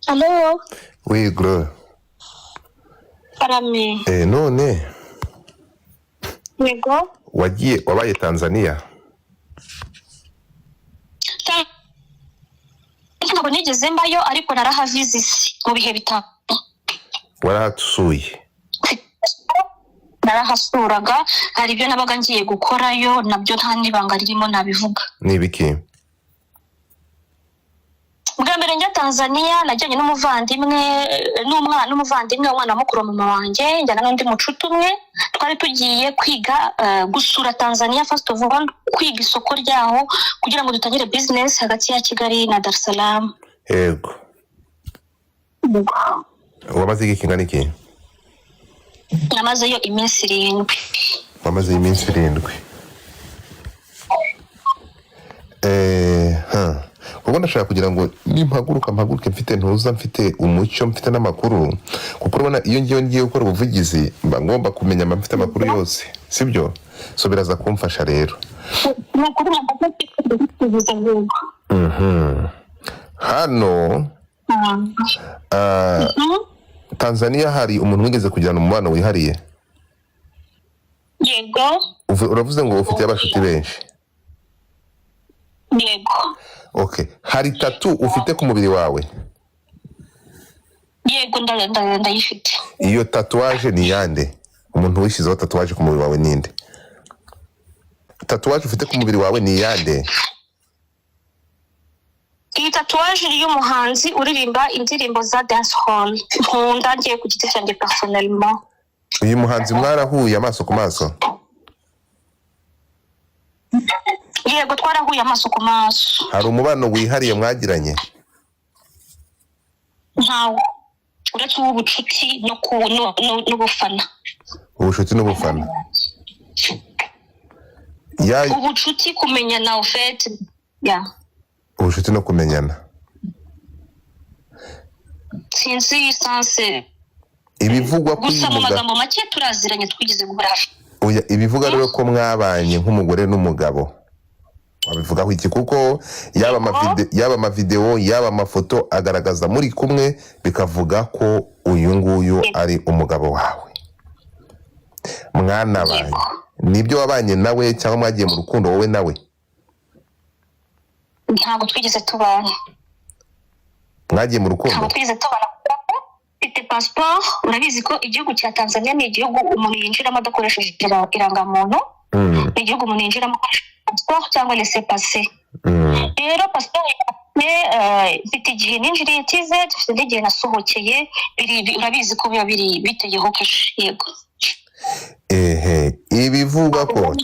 Hello. Oui, Glo. Karame. None. Yego. Wabaye Tanzania? Ntabwo nigeze mbayo ariko narahavisisi mu bihe bitanu. Warahatusuye? Narahasuraga, hari ibyo nabaga ngiye gukorayo nabyo nta nibanga ririmo nabivuga. Nibiki? Bwa mbere njya Tanzania najyanye n'umuvandimwe umwana mukuru mama wanjye, njyana n'undi mucuti umwe, twari tugiye kwiga gusura Tanzania first of all, kwiga isoko ryaho kugira ngo dutangire business hagati ya Kigali na Dar es Salaam. Yego. Wamaze iki kingana iki? Namazeyo iminsi 7. Wamaze iminsi 7. Kuko ndashaka kugira ngo mpaguruke mfite ntuza, mfite umucyo, mfite n'amakuru, kuko urabona iyo ngiye gukora ubuvugizi mba ngomba kumenya mfite amakuru yose, sibyo? So biraza kumfasha rero. Hano Tanzania hari umuntu wigeze kujyana umubano wihariye? Yego. Uravuze ngo ufite abashuti benshi? Yego. Okay. Hari tattoo ufite ku mubiri wawe? Yego, ndayifite. Iyo tatuwaje ni yande? Umuntu wishizeho tatuwaje ku mubiri wawe ninde? Tatuwaje ufite ku mubiri wawe ni yande? Iyi tatuwaje iri y'umuhanzi uririmba indirimbo za dancehall. Nkunda ngiye ku giti cyanjye personnellement. Uyu muhanzi mwarahuye amaso ku maso? Yego, twarahuye amaso ku maso. Hari umubano wihariye mwagiranye? Ntawo. Uretse ubucuti n'ubufana. Ubucuti n'ubufana. Ubucuti kumenyana ufite. Yeah. Ubucuti no kumenyana. Sinzi sanse. Ibivugwa ko gusa mu magambo make turaziranye twigize guhura. Oya, ibivuga rero ko mwabanye nk'umugore n'umugabo. Wabivugaho iki? Kuko yaba amavideo yaba amafoto agaragaza muri kumwe, bikavuga ko uyu nguyu ari umugabo wawe. Mwana banye nibyo wabanye nawe cyangwa mwagiye mu rukundo wowe nawe? Ntabwo twigeze tubana. Mwagiye mu rukundo? Ntabwo twigeze tubana. Ite passport, urabizi ko igihugu cya Tanzania ni igihugu umuntu yinjiramo adakoresheje irangamuntu. Ni igihugu umuntu yinjiramo passport cyangwa laissez-passer. Rero passport ifite igihe ninjiriye tize, dufite n'igihe nasohokeye, urabizi ko biba biri biteyeho keshi. Yego. Ibivuga ko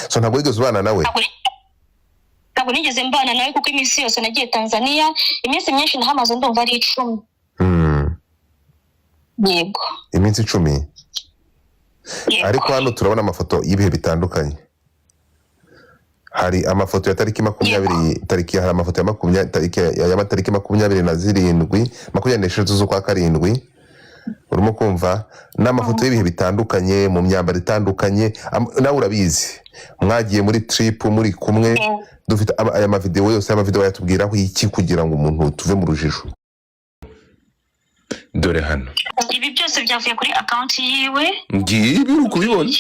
so ntabwo wigeze ubana nawe? Ntabwo nigeze mbana nawe kuko iminsi yose nagiye Tanzania, iminsi myinshi nahamaze ndumva ari 10. Yego. Iminsi 10? Ariko hano turabona amafoto y'ibihe bitandukanye. Hari amafoto ya tariki 20, hari amafoto ya tariki 27 z'ukwa karindwi. Urimo kumva n'amafoto y'ibihe bitandukanye mu myambaro itandukanye. Nawe urabizi mwagiye muri trip muri kumwe, dufite aya mavideo yose, amavideo yatubwiraho iki kugira ngo umuntu tuve mu rujijo. Dore hano ibi byose byavuye kuri account yiwe. Ngibi ukubibona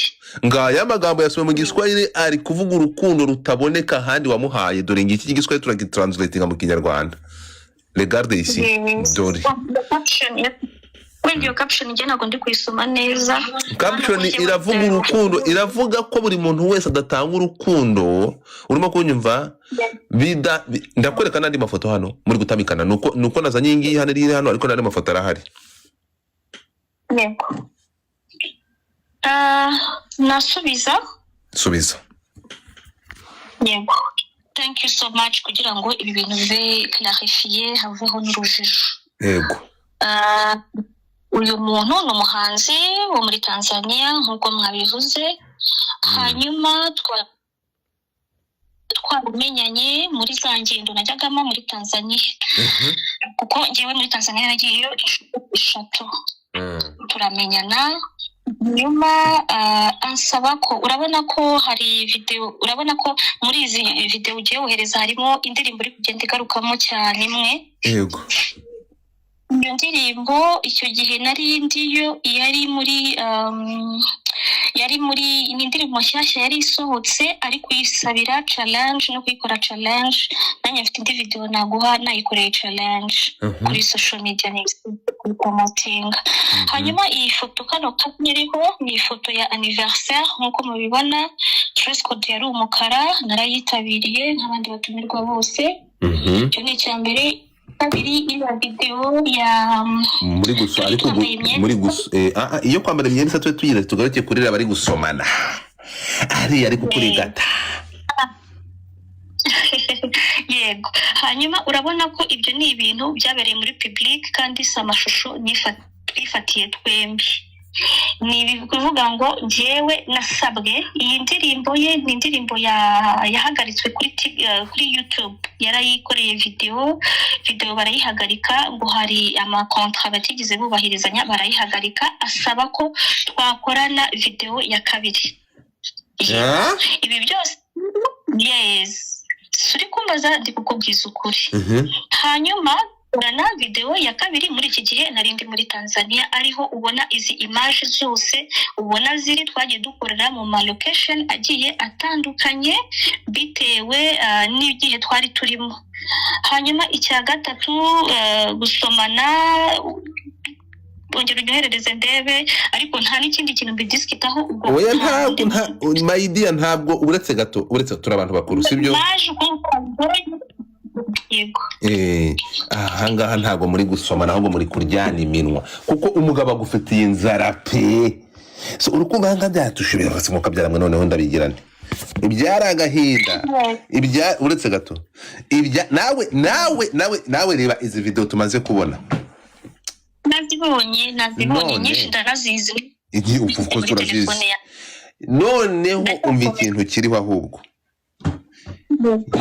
ngaya amagambo yasome mu Giswahili ari kuvuga urukundo rutaboneka handi wamuhaye. Dore ngiki igiswahili turagitranslatinga mu Kinyarwanda. Regarde ici. Dore iyo caption njye ntabwo ndi kuyisoma neza. Caption iravuga urukundo, iravuga ko buri muntu wese adatanga urukundo. Urimo kunyumva? Ndakwereka nandi mafoto hano muri gutamikana, nuko nazanye ngiyi hano iri hano, ariko nandi mafoto arahari. Yego. Nasubiza. Yego. Thank you so much kugira ngo ibi bintu bibe clarifié, haveho n'urujijo. Yego. Uyu muntu ni umuhanzi wo muri Tanzania nk'uko mwabivuze. Hanyuma twamenyanye muri za ngendo najyagamo muri Tanzania. Kuko njyewe muri Tanzania nagiyeyo 3. Turamenyana nyuma ansaba ko urabona ko hari video, urabona ko muri izi video ugiye wohereza harimo indirimbo iri kugenda igarukamo cyane imwe. Yego. Iyo ndirimbo icyo gihe nari ndiyo yari muri indirimbo nshyashya yari isohotse ari kuyisabira challenge no kuyikora challenge. Nanjye mfite indi video naguha nayikoreye challenge kuri social media kuri promoting. Hanyuma iyi foto kano kanyiriho ni ifoto ya anniversaire nkuko mubibona. Dress code yari umukara, narayitabiriye nk'abandi batumirwa bose. Cyo ni cyambere. Kabiri iriya video ya muri gusa ariko muri gusa iyo kwambara imyenda satwe tugira tugaruke kurira bari gusomana ari kukurigata. Yego. Hanyuma urabona ko ibyo ni ibintu byabereye muri public kandi si amashusho nifatiye twembi. Ni kuvuga ngo njyewe nasabwe iyi ndirimbo ye ni indirimbo yahagaritswe kuri YouTube. Yarayikoreye video barayihagarika ngo hari amakontra batigeze bubahirizanya barayihagarika, asaba ko twakorana video ya kabiri. Ibi byose yes suri kumbaza ndi kukubwiza ukuri. Hanyuma urana video ya kabiri muri iki gihe narindi muri Tanzania, ariho ubona izi image zose ubona ziri twagiye dukorera mu location agiye atandukanye bitewe n'igihe twari turimo. Hanyuma icya gatatu gusomana ongera ugerereze ndebe ariko nta n'ikindi kintu bidiskitaho ubwo. Oya ntabwo my idea ntabwo uretse gato uretse turabantu bakuru sibyo. Yego. Ahangaha ntabwo muri gusomana ahubwo muri kuryana iminwa kuko umugabo agufitiye inzara pe. So urukundo hanga byatushubira basimuka byaramwe noneho ndabigirane. Ibyara agahinda. Ibya uretse gato. Ibya nawe reba izi video tumaze kubona. Nazibonye nyinshi ndanazizi. Igi upfuko urazizi. Noneho umva ikintu kiriho ahubwo.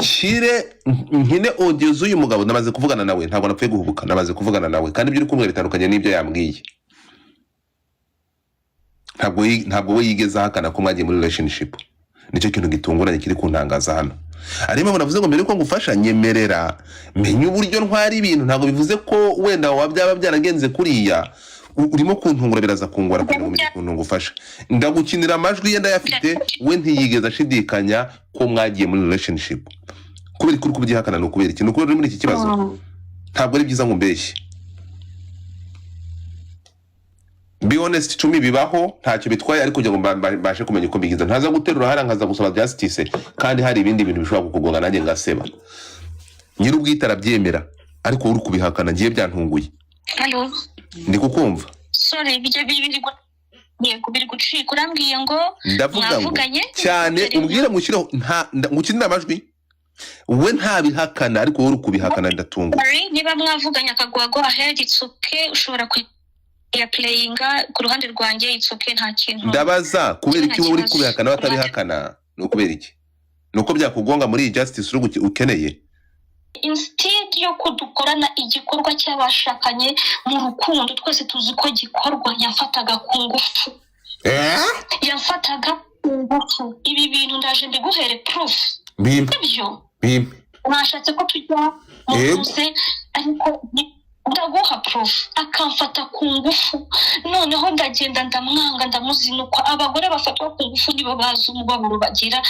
Shire nkine audio z'uyu mugabo namaze kuvugana nawe ntabwo napfuye guhubuka namaze kuvugana nawe kandi ibyo uri kumwe bitandukanye n'ibyo yambwiye. Ntabwo we yigeza hakana ko mwagiye muri relationship. Nicyo kintu gitunguranye kiri kuntangaza hano. Arimo navuze ngo mbere ko ngufasha nyemerera menye uburyo ntwari ibintu ntabwo bivuze ko wenda wabyaba byaragenze kuriya urimo kuntungura biraza kungora kugira ngo umuntu ngufasha. Ndagukinira amajwi yenda yafite we ntiyigeza ashidikanya ko mwagiye muri relationship. Kubera kuri kubyihakana no kubera ikintu kubera muri iki kibazo. Ntabwo ari byiza ngo mbeshye. Be honest to me bibaho ntacyo bitwaye ariko kugira ngo mbashe kumenya uko bigize. Ntaza guterura hara nkaza gusaba justice kandi hari ibindi bintu bishobora kukugonga nanjye ngaseba. Nyiri ubwitara byemera ariko uri kubihakana ngiye byantunguye. Hello. Ndi kukumva. Sorry bijye biri gucika urambwiye ngo mwavuganye cyane umbwira mushyiraho ngukinira amajwi we ntabihakana ariko uri kubihakana ndatunguye. Niba mwavuganye akagwago ahead it's okay ushobora ya playinga ku ruhande rwanjye it's okay nta kintu. Ndabaza kubera iki wowe uri kubihakana batabihakana no kubera iki nuko byakugonga muri justice ukeneye. Instead yo kudukorana igikorwa cy'abashakanye mu rukundo twese tuzi ko gikorwa yafataga ku ngufu. Yafataga ku ngufu. Ibi bintu ndaje mbiguhere proof. Ibyo nashatse ko tujya muze ariko ndaguha proof akamfata ku ngufu noneho ndagenda ndamwanga ndamuzinukwa. Abagore bafatwa ku ngufu nibo bazi umubabaro bagira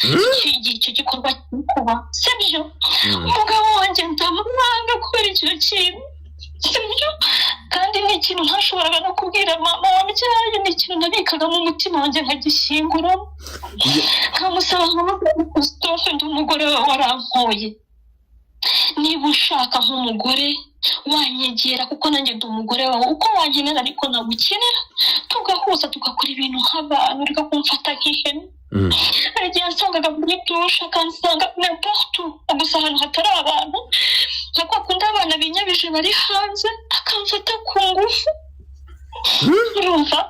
icyo gikorwa kuba sibyo. Umugabo wanjye ndamwanga kubera icyo kintu sibyo kandi ni ikintu ntashobora no kubwira mama wabyaye. Ni ikintu nabikaga mu mutima wanjye nkagishyingura nkamusaba nkamubwira stop ndi umugore wawe warampoye. Niba ushaka nk'umugore wanyegera kuko nanjye ndi umugore wawe uko wankenera ariko nagukenera tugahuza tugakora ibintu nk'abantu reka kumfata nk'ihene. Agiye ansangaga muri dushe akansanga n'importe gusa ahantu hatari abantu nka kwa kundi abana binyabije bari hanze akamfata ku ngufu. Urumva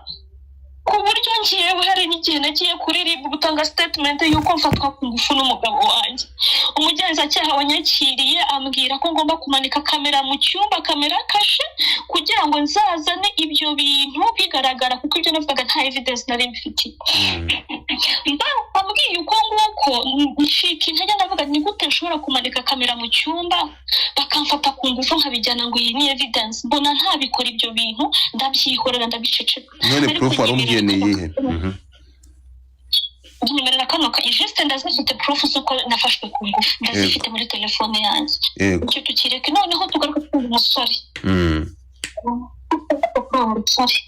ku buryo ngiyewe hari n'igihe nagiye kuri RIB gutanga statement y'uko mfatwa ku ngufu n'umugabo wanjye. Umugenzacyaha wanyakiriye ambwira ko ngomba kumanika kamera mu cyumba, kamera kashe, kugira ngo nzazane ibyo bintu bigaragara, kuko ibyo navugaga nta evidence nari mfite. Ambwiye uko nguko nshika intege, ndavuga ni gute nshobora kumanika kamera mu cyumba bakamfata ku ngufu nkabijyana ngo iyi ni evidence. Mbona ntabikora ibyo bintu, ndabyihorera ndabiceceka. None proof warumbiye ni iyihe? Nimerera kano ka juste ndazifite proof z'uko nafashwe ku ngufu, ndazifite muri telefone yanjye. Icyo tukireke, noneho tugaruka ku musore.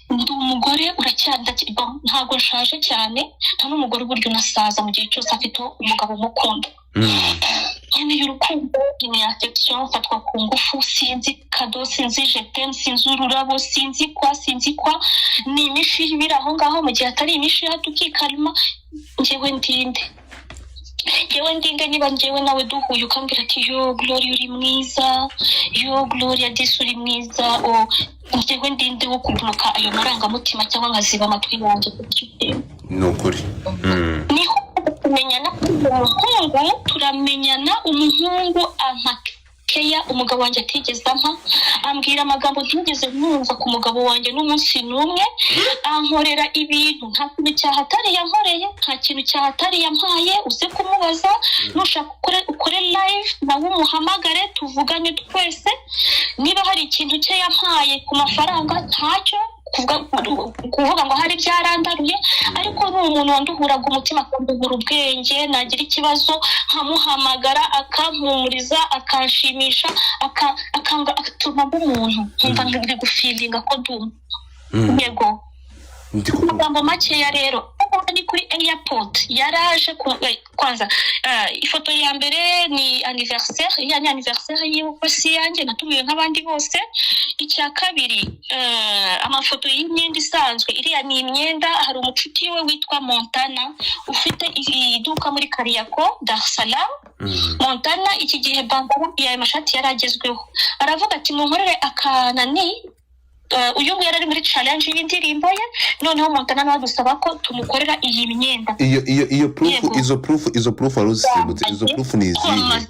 Ndi umugore uracyandaki, ntabwo nshaje cyane, nta n'umugore uburyo unasaza mu gihe cyose afite umugabo umukunda. Nkeneye urukundo, nkeneye affection, mfatwa ku ngufu, sinzi kado, sinzi jetem, sinzi ururabo, sinzi kwa, ni imishi ibiri aho ngaho, mu gihe atari imishi tukikalima. Njyewe ndinde niba njyewe nawe duhuye ukambwira ati yo Glory uri mwiza, yo Glory Adisi uri mwiza, njyewe ndinde wo kuguruka ayo marangamutima cyangwa nkaziba amatwi yanjye kucyite. Nukuri. Niho tumenyana umuhungu, turamenyana. Umuhungu keya umugabo wanjye atigeze ampa, ambwira amagambo ntigeze numva ku mugabo wanjye n'umunsi n'umwe. Ankorera ibintu nta kintu cyahatari yankoreye, nta kintu cyahatari yampaye. Uze kumubaza, nushaka ukore live nawe umuhamagare tuvugane twese, niba hari ikintu cye yampaye ku mafaranga ntacyo kuvuga ngo hari byarandaruye, ariko ni umuntu wanduhuraga umutima, akanduhura ubwenge. Nagira ikibazo nkamuhamagara, akampumuriza, akanshimisha, akatuma umuntu nkumva ndi gufilinga ko ndumva. Yego, amagambo makeya rero. Ni kuri airport yaraje kwanza. Ifoto ya mbere ni anniversaire, yani anniversaire y'ukwezi yanjye natumiye nk'abandi bose. Icya kabiri amafoto y'imyenda isanzwe, iriya ni imyenda. Hari umucuti we witwa Montana ufite iduka muri Kariako, Dar es Salaam. Montana iki gihe bambara ya mashati yaragezweho, aravuga ati munkorere akanani. Uyu nguyu yari muri challenge y'indirimbo ye, noneho Montana nawe dusaba ko tumukorera iyi myenda. Iyo proof, izo proof aruzibutse, izo proof ni izihe?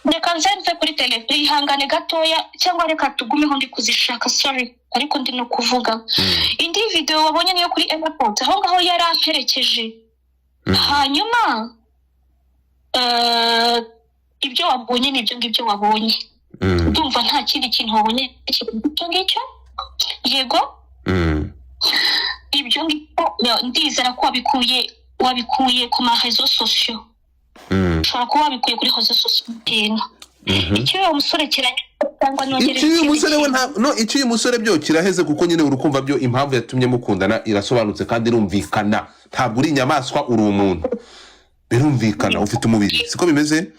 Reka nzenze kuri telefone, ihangane gatoya, cyangwa reka tugumeho ndi kuzishaka, sorry, ariko ndi no kuvuga. Indi video wabonye niyo kuri airport, aho ngaho yaramperekeje. Hanyuma ibyo wabonye nibyo ngibyo wabonye. Ndumva nta kindi kintu wabonye icyo ngicyo. Yego, ibyo ngibyo ndizera ko wabikuye ku marezo sosiyo. Ushobora kuba wabikuye kuri rezo sosiyo. Icyo uwo musore kiranye cyangwa nongere icyo uyu musore byo kiraheze, kuko nyine urukumva byo impamvu yatumye mukundana irasobanutse kandi irumvikana. Ntabwo uri inyamaswa, uri umuntu, birumvikana, ufite umubiri, siko bimeze.